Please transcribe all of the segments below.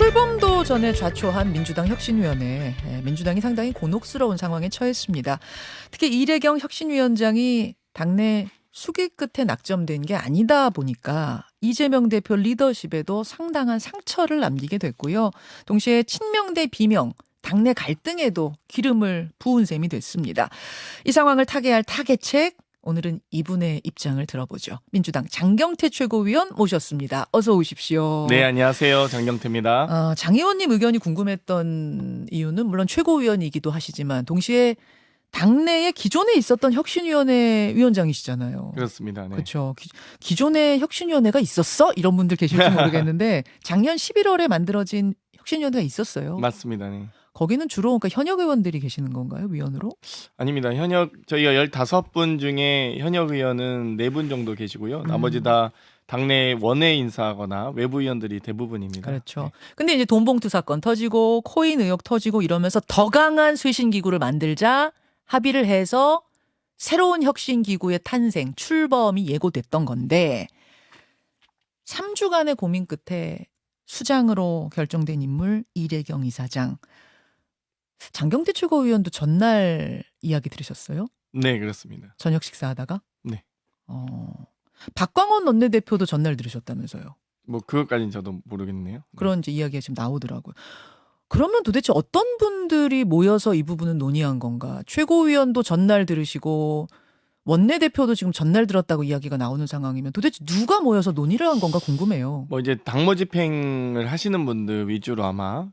출범도 전에 좌초한 민주당 혁신위원회, 민주당이 상당히 곤혹스러운 상황에 처했습니다. 특히 이래경 혁신위원장이 당내 수기 끝에 낙점된 게 아니다 보니까 이재명 대표 리더십에도 상당한 상처를 남기게 됐고요. 동시에 친명 대 비명, 당내 갈등에도 기름을 부은 셈이 됐습니다. 이 상황을 타개할 타개책, 오늘은 이분의 입장을 들어보죠. 민주당 장경태 최고위원 모셨습니다. 어서 오십시오. 네, 안녕하세요. 장경태입니다. 장 의원님 의견이 궁금했던 이유는 물론 최고위원이기도 하시지만 동시에 당내에 기존에 있었던 혁신위원회 위원장이시잖아요. 그렇습니다. 네. 그렇죠. 기존에 혁신위원회가 있었어? 이런 분들 계실지 모르겠는데 작년 11월에 만들어진 혁신위원회가 있었어요. 맞습니다. 네. 거기는 주로 그러니까 현역 의원들이 계시는 건가요? 위원으로? 아닙니다. 저희가 15분 중에 현역 의원은 4분 정도 계시고요. 나머지 다 당내 원외 인사거나 외부 의원들이 대부분입니다. 그렇죠. 네. 근데 이제 돈봉투 사건 터지고 코인 의혹 터지고 이러면서 더 강한 쇄신기구를 만들자 합의를 해서 새로운 혁신기구의 탄생, 출범이 예고됐던 건데 3주간의 고민 끝에 수장으로 결정된 인물 이래경 이사장. 장경태 최고위원도 전날 이야기 들으셨어요? 네, 그렇습니다. 저녁 식사하다가? 네. 박광원 원내대표도 전날 들으셨다면서요? 뭐 그것까지는 저도 모르겠네요. 네. 그런 이제 이야기가 지금 나오더라고요. 그러면 도대체 어떤 분들이 모여서 이 부분은 논의한 건가? 최고위원도 전날 들으시고 원내대표도 지금 전날 들었다고 이야기가 나오는 상황이면 도대체 누가 모여서 논의를 한 건가 궁금해요. 뭐 이제 당무 집행을 하시는 분들 위주로 아마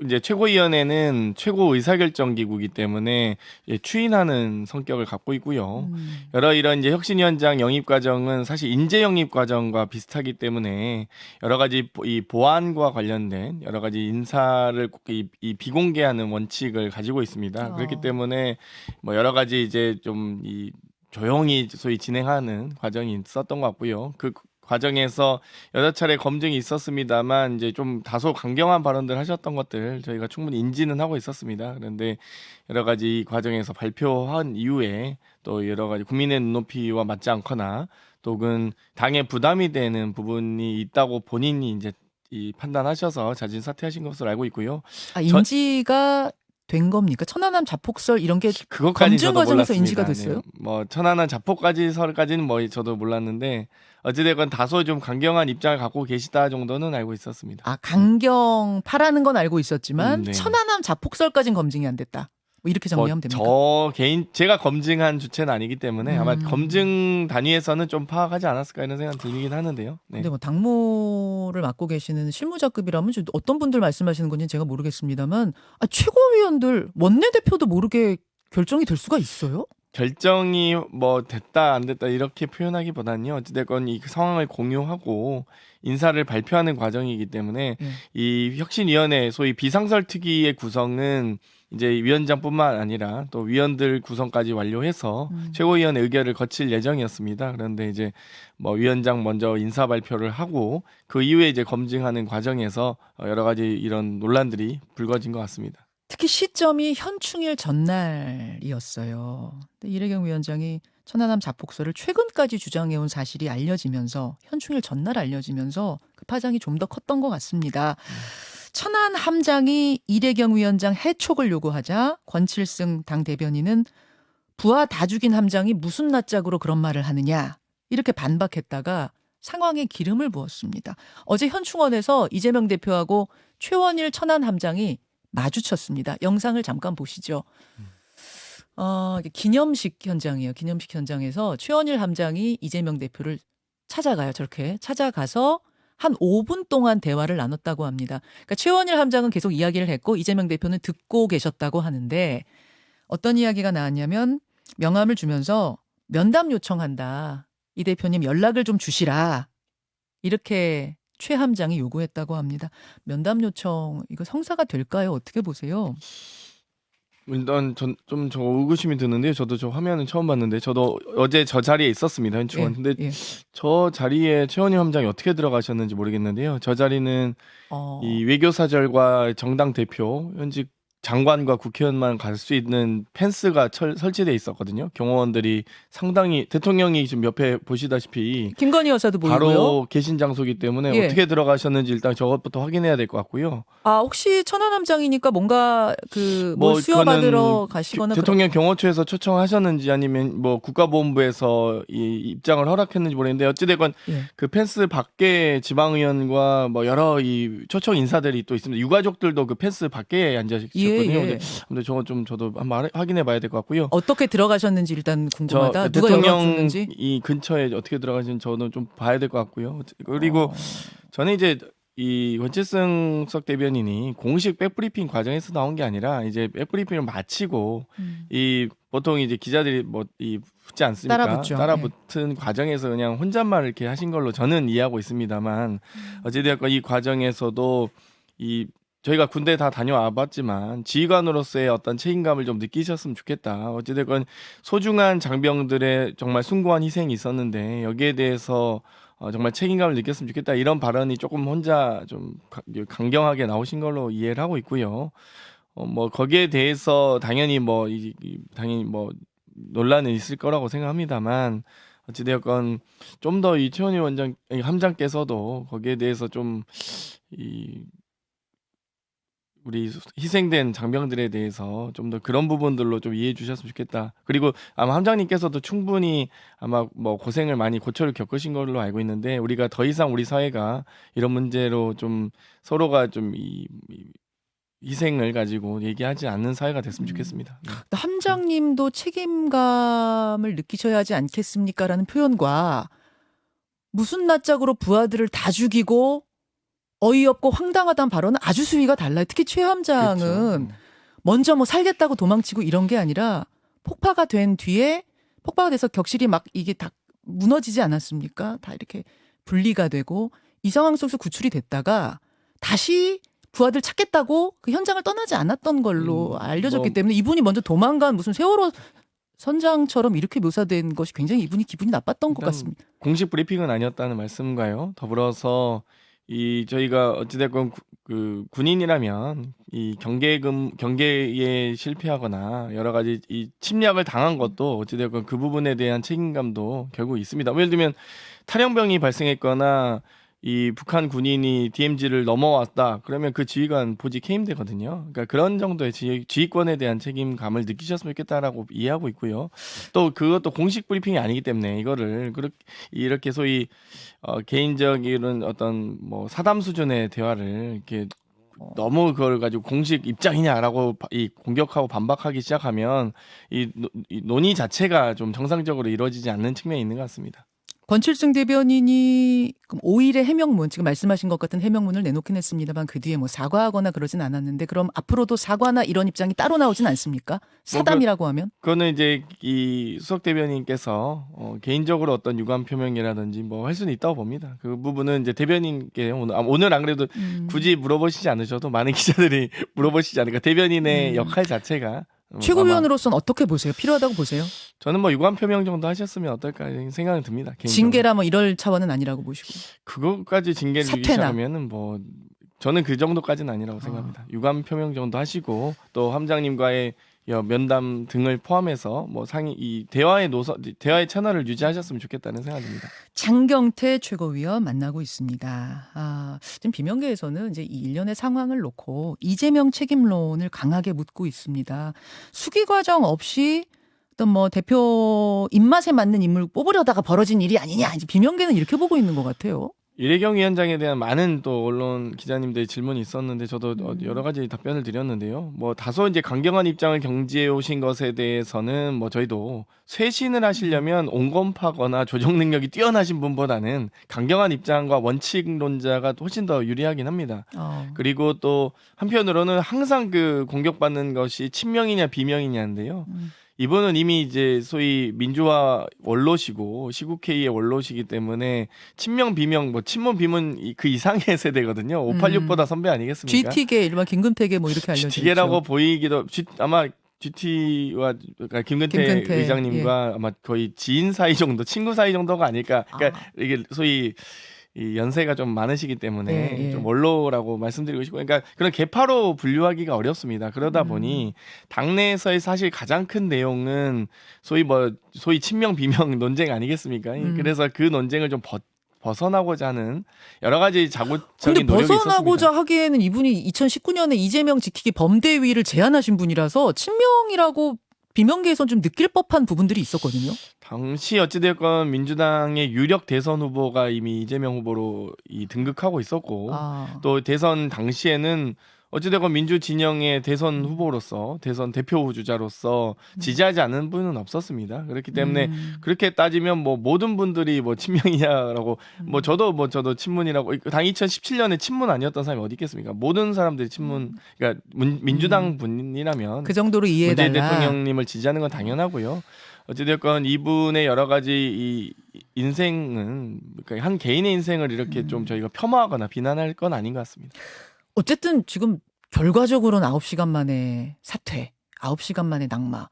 이제 최고위원회는 최고 의사결정 기구이기 때문에 추인하는 성격을 갖고 있고요. 여러 이런 이제 혁신위원장 영입 과정은 사실 인재 영입 과정과 비슷하기 때문에 여러 가지 이 보안과 관련된 여러 가지 인사를 이 비공개하는 원칙을 가지고 있습니다. 그렇기 때문에 뭐 여러 가지 이제 좀 이 조용히 소위 진행하는 과정이 있었던 것 같고요. 그 과정에서 여러 차례 검증이 있었습니다만 이제 좀 다소 강경한 발언들 하셨던 것들 저희가 충분히 인지는 하고 있었습니다. 그런데 여러 가지 이 과정에서 발표한 이후에 또 여러 가지 국민의 눈높이와 맞지 않거나 또는 당에 부담이 되는 부분이 있다고 본인이 이제 판단하셔서 자진 사퇴하신 것으로 알고 있고요. 인지가 된 겁니까? 천안함 자폭설 이런 게 그것까지 검증 저도 과정에서 몰랐습니다. 인지가 됐어요? 네. 뭐 천안함 자폭까지는 뭐 저도 몰랐는데 어찌됐건 다소 좀 강경한 입장을 갖고 계시다 정도는 알고 있었습니다. 강경파라는 건 알고 있었지만 네. 천안함 자폭설까지는 검증이 안 됐다. 뭐 이렇게 정리하면 됩니까? 제가 검증한 주체는 아니기 때문에 아마 검증 단위에서는 좀 파악하지 않았을까 이런 생각 들긴 하는데요. 네. 근데 뭐 당무를 맡고 계시는 실무자급이라면 어떤 분들 말씀하시는 건지 제가 모르겠습니다만 최고위원들 원내대표도 모르게 결정이 될 수가 있어요? 결정이 뭐 됐다 안 됐다 이렇게 표현하기보다는요. 어찌됐건 이 상황을 공유하고 인사를 발표하는 과정이기 때문에 이 혁신위원회 소위 비상설특위의 구성은 이제 위원장뿐만 아니라 또 위원들 구성까지 완료해서 최고위원 의결을 거칠 예정이었습니다. 그런데 이제 뭐 위원장 먼저 인사 발표를 하고 그 이후에 이제 검증하는 과정에서 여러 가지 이런 논란들이 불거진 것 같습니다. 특히 시점이 현충일 전날이었어요. 근데 이래경 위원장이 천안함 자폭설을 최근까지 주장해온 사실이 알려지면서 현충일 전날 알려지면서 그 파장이 좀 더 컸던 것 같습니다. 천안 함장이 이래경 위원장 해촉을 요구하자 권칠승 당 대변인은 부하 다 죽인 함장이 무슨 낯짝으로 그런 말을 하느냐 이렇게 반박했다가 상황에 기름을 부었습니다. 어제 현충원에서 이재명 대표하고 최원일 천안 함장이 마주쳤습니다. 영상을 잠깐 보시죠. 기념식 현장이에요. 기념식 현장에서 최원일 함장이 이재명 대표를 찾아가요. 저렇게 찾아가서 한 5분 동안 대화를 나눴다고 합니다. 그러니까 최원일 함장은 계속 이야기를 했고 이재명 대표는 듣고 계셨다고 하는데 어떤 이야기가 나왔냐면 명함을 주면서 면담 요청한다. 이 대표님 연락을 좀 주시라. 이렇게 최 함장이 요구했다고 합니다. 면담 요청 이거 성사가 될까요? 어떻게 보세요? 일단 좀 저 의구심이 드는데요. 저도 저 화면은 처음 봤는데 저도 어제 저 자리에 있었습니다. 현충원. 근데 저 자리에 최원희 함장이 어떻게 들어가셨는지 모르겠는데요. 저 자리는 이 외교사절과 정당 대표 현직 장관과 국회의원만 갈 수 있는 펜스가 설치돼 있었거든요. 경호원들이 상당히 대통령이 지금 옆에 보시다시피 김건희 여사도 보이고요. 바로 계신 장소이기 때문에 예. 어떻게 들어가셨는지 일단 저것부터 확인해야 될 것 같고요. 아 혹시 천안함장이니까 뭔가 그 뭐 뭘 수여받으러 그거는 가시거나 대통령 경호처에서 초청하셨는지 아니면 뭐 국가보훈부에서 이 입장을 허락했는지 모르겠는데 어찌됐건 예. 그 펜스 밖에 지방의원과 뭐 여러 이 초청 인사들이 또 있습니다. 유가족들도 그 펜스 밖에 앉아 계셨거든요. 예. 근데 저거 좀 저도 한번 확인해봐야 될 것 같고요. 어떻게 들어가셨는지 일단 궁금하다. 누가 대통령 열어줬는지. 이 근처에 어떻게 들어가시는지 저는 좀 봐야 될 것 같고요. 그리고 저는 이제 이 권칠승 수석 대변인이 공식 백브리핑 과정에서 나온 게 아니라 이제 백브리핑을 마치고 이 보통 이제 기자들이 뭐 이 붙지 않습니까? 따라붙죠. 따라붙은 과정에서 그냥 혼잣말 이렇게 하신 걸로 저는 이해하고 있습니다만 어찌되었건 이 과정에서도 이 저희가 군대 다 다녀와 봤지만 지휘관으로서의 어떤 책임감을 좀 느끼셨으면 좋겠다. 어찌됐건 소중한 장병들의 정말 숭고한 희생이 있었는데 여기에 대해서 정말 책임감을 느꼈으면 좋겠다. 이런 발언이 조금 혼자 좀 강경하게 나오신 걸로 이해를 하고 있고요. 뭐 거기에 대해서 당연히 당연히 논란은 있을 거라고 생각합니다만 어찌되었건 좀 더 이 최원희 원장 함장께서도 거기에 대해서 좀 우리 희생된 장병들에 대해서 좀 더 그런 부분들로 좀 이해해 주셨으면 좋겠다. 그리고 아마 함장님께서도 충분히 아마 뭐 고생을 많이 고초를 겪으신 걸로 알고 있는데 우리가 더 이상 우리 사회가 이런 문제로 좀 서로가 좀 이 희생을 가지고 얘기하지 않는 사회가 됐으면 좋겠습니다. 네. 함장님도 책임감을 느끼셔야 하지 않겠습니까라는 표현과 무슨 낯짝으로 부하들을 다 죽이고 어이없고 황당하다는 발언은 아주 수위가 달라요. 특히 최 함장은 그렇죠. 먼저 뭐 살겠다고 도망치고 이런 게 아니라 폭파가 된 뒤에 폭파가 돼서 격실이 막 이게 다 무너지지 않았습니까? 다 이렇게 분리가 되고 이 상황 속에서 구출이 됐다가 다시 부하들 찾겠다고 그 현장을 떠나지 않았던 걸로 알려졌기 때문에 이분이 먼저 도망간 무슨 세월호 선장처럼 이렇게 묘사된 것이 굉장히 이분이 기분이 나빴던 것 같습니다. 공식 브리핑은 아니었다는 말씀과요. 더불어서 이 저희가 어찌됐건 그 군인이라면 이 경계에 실패하거나 여러 가지 이 침략을 당한 것도 어찌됐건 그 부분에 대한 책임감도 결국 있습니다. 예를 들면 탈영병이 발생했거나 이 북한 군인이 DMZ를 넘어왔다. 그러면 그 지휘관 보직 해임되거든요. 그러니까 그런 정도의 지휘권에 대한 책임감을 느끼셨으면 좋겠다라고 이해하고 있고요. 또 그것도 공식 브리핑이 아니기 때문에 이거를 이렇게 소위 개인적인 어떤 뭐 사담 수준의 대화를 이렇게 너무 그걸 가지고 공식 입장이냐라고 이 공격하고 반박하기 시작하면 이 논의 자체가 좀 정상적으로 이루어지지 않는 측면이 있는 것 같습니다. 권칠승 대변인이 5일의 해명문, 지금 말씀하신 것 같은 해명문을 내놓긴 했습니다만 그 뒤에 뭐 사과하거나 그러진 않았는데 그럼 앞으로도 사과나 이런 입장이 따로 나오진 않습니까? 사담이라고 하면? 그거는 이제 이 수석 대변인께서 개인적으로 어떤 유감 표명이라든지 뭐 할 수는 있다고 봅니다. 그 부분은 이제 대변인께 오늘 안 그래도 굳이 물어보시지 않으셔도 많은 기자들이 물어보시지 않을까. 대변인의 역할 자체가 최고위원으로서는 어떻게 보세요? 필요하다고 보세요? 저는 뭐 유감 표명 정도 하셨으면 어떨까 생각은 듭니다. 개인적으로. 징계라 뭐 이럴 차원은 아니라고 보시고. 그것까지 징계를 주기 사퇴나. 시작하면은 뭐 저는 그 정도까지는 아니라고 생각합니다. 유감 표명 정도 하시고 또 함장님과의 면담 등을 포함해서 뭐 이 대화의 채널을 유지하셨으면 좋겠다는 생각입니다. 장경태 최고위원 만나고 있습니다. 지금 비명계에서는 이제 이 일련의 상황을 놓고 이재명 책임론을 강하게 묻고 있습니다. 수기 과정 없이 어떤 뭐 대표 입맛에 맞는 인물 뽑으려다가 벌어진 일이 아니냐. 이제 비명계는 이렇게 보고 있는 것 같아요. 이래경 위원장에 대한 많은 또 언론 기자님들의 질문이 있었는데 저도 여러 가지 답변을 드렸는데요. 뭐 다소 이제 강경한 입장을 경지해 오신 것에 대해서는 뭐 저희도 쇄신을 하시려면 온건파거나 조정 능력이 뛰어나신 분보다는 강경한 입장과 원칙론자가 훨씬 더 유리하긴 합니다. 그리고 또 한편으로는 항상 그 공격받는 것이 친명이냐 비명이냐인데요. 이분은 이미 이제 소위 민주화 원로시고 시국회의의 원로시기 때문에 친명 비명 뭐 친문 비문 그 이상의 세대거든요. 586보다 선배 아니겠습니까? GT계 일반 김근태계 뭐 이렇게 알려져 있죠. GT계라고 보이기도 아마 GT와 그러니까 김근태 의장님과 예. 아마 거의 지인 사이 정도, 친구 사이 정도가 아닐까. 그러니까 이게 소위 이 연세가 좀 많으시기 때문에 예, 예. 좀 원로라고 말씀드리고 싶고, 그러니까 그런 계파로 분류하기가 어렵습니다. 그러다 보니 당내에서의 사실 가장 큰 내용은 소위 친명 비명 논쟁 아니겠습니까? 그래서 그 논쟁을 좀 벗어나고자 하는 여러 가지 근데 자구적인 노력이 벗어나고자 있었습니다. 하기에는 이분이 2019년에 이재명 지키기 범대위를 제안하신 분이라서 친명이라고 비명계에선 좀 느낄 법한 부분들이 있었거든요. 당시 어찌되었건 민주당의 유력 대선 후보가 이미 이재명 후보로 등극하고 있었고, 아. 또 대선 당시에는 어찌되건 민주 진영의 대선 후보로서, 대선 대표 주자로서 지지하지 않는 분은 없었습니다. 그렇기 때문에 그렇게 따지면 뭐 모든 분들이 뭐 친명이냐라고, 저도 친문이라고, 당 2017년에 친문 아니었던 사람이 어디 있겠습니까? 모든 사람들이 친문, 그러니까 민주당 분이라면 그 정도로 문재인 이해해달라. 대통령님을 지지하는 건 당연하고요. 어찌됐건 이분의 여러 가지 이 인생은, 그러니까 한 개인의 인생을 이렇게 좀 저희가 폄하하거나 비난할 건 아닌 것 같습니다. 어쨌든 지금 결과적으로는 9시간 만에 사퇴, 9시간 만에 낙마.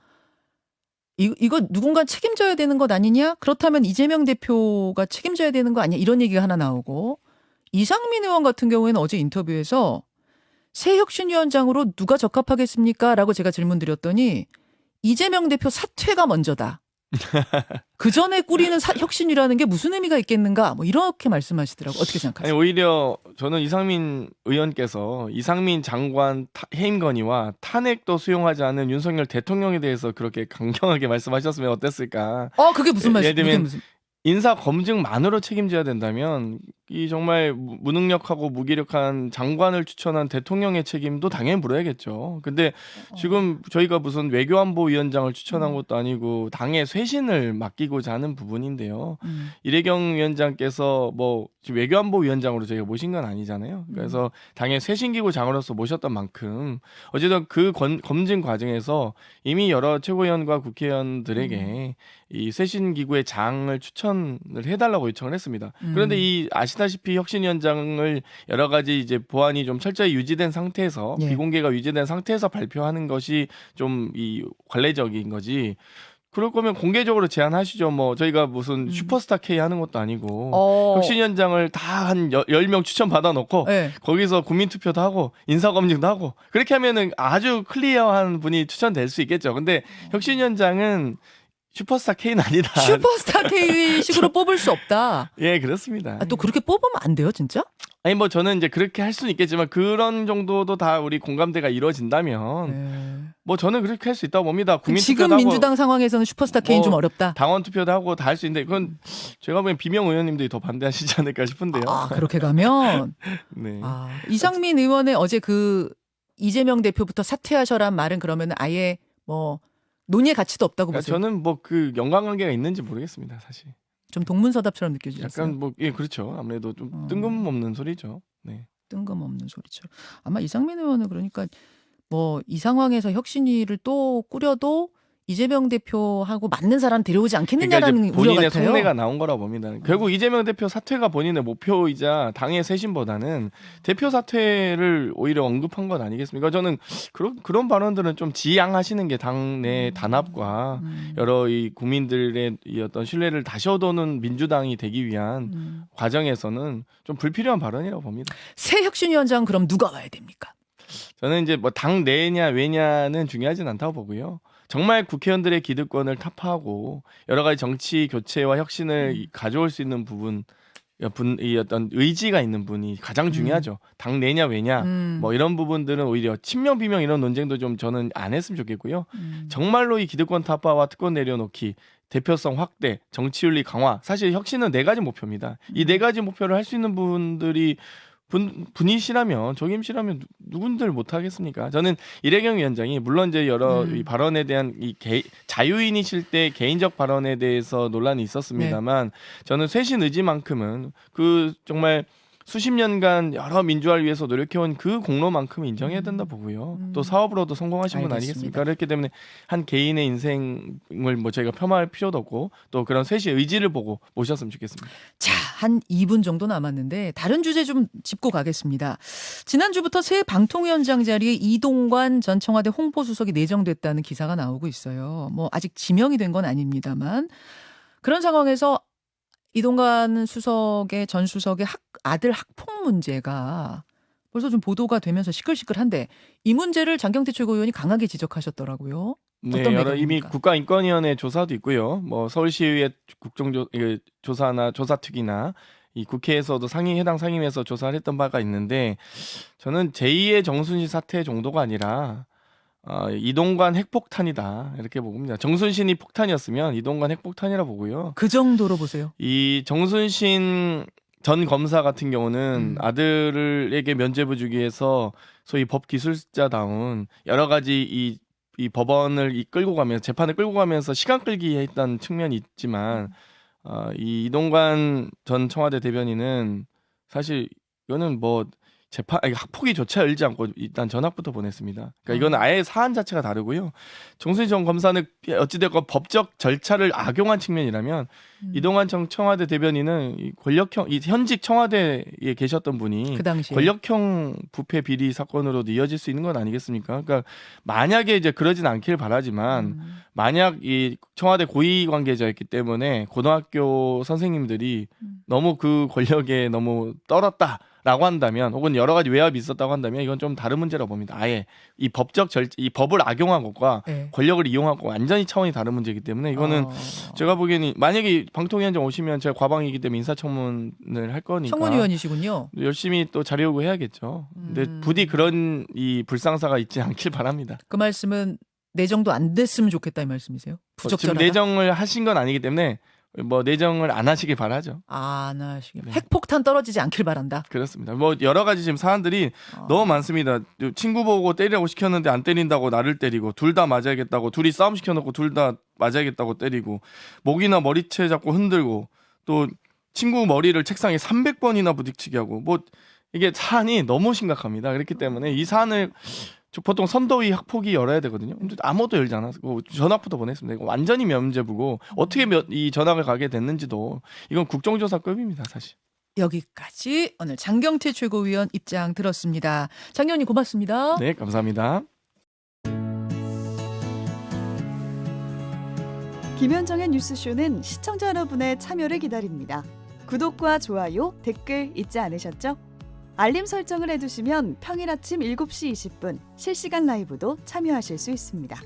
이거 누군가 책임져야 되는 것 아니냐? 그렇다면 이재명 대표가 책임져야 되는 거 아니야? 이런 얘기가 하나 나오고, 이상민 의원 같은 경우에는 어제 인터뷰에서 새 혁신위원장으로 누가 적합하겠습니까? 라고 제가 질문 드렸더니 이재명 대표 사퇴가 먼저다. 그 전에 꾸리는 혁신이라는 게 무슨 의미가 있겠는가? 뭐 이렇게 말씀하시더라고. 어떻게 아니, 생각하세요? 오히려 저는 이상민 의원께서 이상민 장관 해임 건의와 탄핵도 수용하지 않은 윤석열 대통령에 대해서 그렇게 강경하게 말씀하셨으면 어땠을까? 그게 무슨 말씀? 예를 들면 그게 무슨? 인사 검증만으로 책임져야 된다면 이 정말 무능력하고 무기력한 장관을 추천한 대통령의 책임도 당연히 물어야겠죠. 근데 지금 저희가 무슨 외교안보위원장을 추천한 것도 아니고 당의 쇄신을 맡기고자 하는 부분인데요. 이래경 위원장께서 뭐 지금 외교안보위원장으로 저희가 모신 건 아니잖아요. 그래서 당의 쇄신기구 장으로서 모셨던 만큼 어쨌든 그 검증 과정에서 이미 여러 최고위원과 국회의원들에게 이 쇄신기구의 장을 추천을 해달라고 요청을 했습니다. 그런데 이 아시다시피 혁신위원장을 여러 가지 이제 보안이 좀 철저히 유지된 상태에서, 예. 비공개가 유지된 상태에서 발표하는 것이 좀 이 관례적인 거지. 그럴 거면 공개적으로 제안하시죠. 뭐 저희가 무슨 슈퍼스타 K 하는 것도 아니고 혁신위원장을 다 한 10명 추천 받아놓고 네. 거기서 국민투표도 하고 인사검증도 하고 그렇게 하면은 아주 클리어한 분이 추천될 수 있겠죠. 근데 혁신위원장은 슈퍼스타 K는 아니다. 슈퍼스타 K식으로 뽑을 수 없다. 예, 그렇습니다. 또 그렇게 뽑으면 안 돼요, 진짜? 아니 뭐 저는 이제 그렇게 할 수는 있겠지만 그런 정도도 다 우리 공감대가 이루어진다면 뭐 저는 그렇게 할 수 있다고 봅니다. 국민 지금 투표도 하고 민주당 상황에서는 슈퍼스타 K는 뭐 좀 어렵다. 당원 투표도 하고 다 할 수 있는데 그건 제가 보기엔 비명 의원님들이 더 반대하시지 않을까 싶은데요. 그렇게 가면 네. 이상민 의원의 어제 그 이재명 대표부터 사퇴하셔란 말은 그러면 아예 뭐 논의의 가치도 없다고 그러니까 보세요. 저는 뭐 그 연관관계가 있는지 모르겠습니다, 사실. 좀 동문서답처럼 느껴지셨어요. 약간 뭐 예, 그렇죠. 아무래도 좀 뜬금없는 소리죠. 네. 뜬금없는 소리처럼. 아마 이상민 의원은 그러니까 뭐 이 상황에서 혁신위를 또 꾸려도 이재명 대표하고 맞는 사람 데려오지 않겠느냐라는 그러니까 우려 본인의 같아요. 속내가 나온 거라고 봅니다. 결국 이재명 대표 사퇴가 본인의 목표이자 당의 쇄신보다는 대표 사퇴를 오히려 언급한 것 아니겠습니까? 저는 그런 발언들은 좀 지양하시는 게 당내 단합과 여러 이 국민들의 이 어떤 신뢰를 다시 얻어오는 민주당이 되기 위한 과정에서는 좀 불필요한 발언이라고 봅니다. 새 혁신위원장 그럼 누가 와야 됩니까? 저는 이제 뭐 당 내냐 외냐는 중요하진 않다고 보고요. 정말 국회의원들의 기득권을 타파하고 여러 가지 정치 교체와 혁신을 가져올 수 있는 이 어떤 의지가 있는 분이 가장 중요하죠. 당 내냐 외냐 뭐 이런 부분들은 오히려 친명 비명 이런 논쟁도 좀 저는 안 했으면 좋겠고요. 정말로 이 기득권 타파와 특권 내려놓기, 대표성 확대, 정치윤리 강화, 사실 혁신은 4가지 목표입니다. 이 4가지 목표를 할 수 있는 분들이 분이시라면, 적임시라면 누군들 못하겠습니까? 저는 이래경 위원장이 물론 이제 여러 이 발언에 대한 자유인이실 때 개인적 발언에 대해서 논란이 있었습니다만 저는 쇄신 의지만큼은 그 정말 수십 년간 여러 민주화를 위해서 노력해온 그 공로만큼 인정해야 된다 보고요. 또 사업으로도 성공하신 분 아니겠습니까? 그렇기 때문에 한 개인의 인생을 뭐 저희가 폄하할 필요도 없고 또 그런 쇄신 의지를 보고 모셨으면 좋겠습니다. 자, 한 2분 정도 남았는데 다른 주제 좀 짚고 가겠습니다. 지난주부터 새 방통위원장 자리에 이동관 전 청와대 홍보수석이 내정됐다는 기사가 나오고 있어요. 뭐 아직 지명이 된 건 아닙니다만 그런 상황에서 이동관 수석의 전 수석의 아들 학폭 문제가 벌써 좀 보도가 되면서 시끌시끌한데 이 문제를 장경태 최고위원이 강하게 지적하셨더라고요. 네, 어떤 여러 이미 배경입니까? 국가인권위원회 조사도 있고요. 뭐 서울시의회 조사나 조사특위나 이 국회에서도 해당 상임위에서 조사를 했던 바가 있는데 저는 제2의 정순신 사태 정도가 아니라 이동관 핵폭탄이다 이렇게 보고입니다. 정순신이 폭탄이었으면 이동관 핵폭탄이라 보고요. 그 정도로 보세요. 이 정순신 전 검사 같은 경우는 아들에게 면죄부 주기 위해서 소위 법기술자다운 여러 가지 이 법원을 끌고 가면서 재판을 끌고 가면서 시간 끌기 했던 측면이 있지만 이 이동관 전 청와대 대변인은 사실 이거는 뭐 학폭위조차 열지 않고 일단 전학부터 보냈습니다. 그러니까 이거는 아예 사안 자체가 다르고요. 정순신 전 검사는 어찌됐건 법적 절차를 악용한 측면이라면 이동관 전 청와대 대변인은 이 현직 청와대에 계셨던 분이 그 당시에 권력형 부패 비리 사건으로도 이어질 수 있는 건 아니겠습니까? 그러니까 만약에 이제 그러진 않길 바라지만 만약 이 청와대 고위 관계자였기 때문에 고등학교 선생님들이 너무 그 권력에 너무 떨었다라고 한다면 혹은 여러 가지 외압이 있었다고 한다면 이건 좀 다른 문제라고 봅니다. 아예 이 법을 악용한 것과 네. 권력을 이용한 것 완전히 차원이 다른 문제이기 때문에 이거는 제가 보기에는 만약에 방통위원장 오시면 제가 과방이기 때문에 인사청문을 할 거니까 청문위원이시군요. 열심히 또 자료 요구해야겠죠. 근데 부디 그런 이 불상사가 있지 않길 바랍니다. 그 말씀은 내정도 안 됐으면 좋겠다 이 말씀이세요? 지금 부적절하다? 내정을 하신 건 아니기 때문에 뭐 내정을 안 하시길 바라죠. 안 하시길. 네. 핵폭탄 떨어지지 않길 바란다. 그렇습니다. 뭐 여러 가지 지금 사안들이 너무 많습니다. 친구 보고 때리라고 시켰는데 안 때린다고 나를 때리고 둘 다 맞아야겠다고 둘이 싸움 시켜놓고 둘 다 맞아야겠다고 때리고 목이나 머리채 잡고 흔들고 또 친구 머리를 책상에 300번이나 부딪히게 하고 뭐 이게 사안이 너무 심각합니다. 그렇기 때문에 이 사안을 보통 선도위 학폭위 열어야 되거든요. 근데 아무도 열지 않았고 전학부터 보냈습니다. 이거 완전히 면죄부고 어떻게 이 전학을 가게 됐는지도 이건 국정조사급입니다, 사실. 여기까지 오늘 장경태 최고위원 입장 들었습니다. 장 의원님 고맙습니다. 네, 감사합니다. 김현정의 뉴스쇼는 시청자 여러분의 참여를 기다립니다. 구독과 좋아요, 댓글 잊지 않으셨죠? 알림 설정을 해두시면 평일 아침 7시 20분 실시간 라이브도 참여하실 수 있습니다.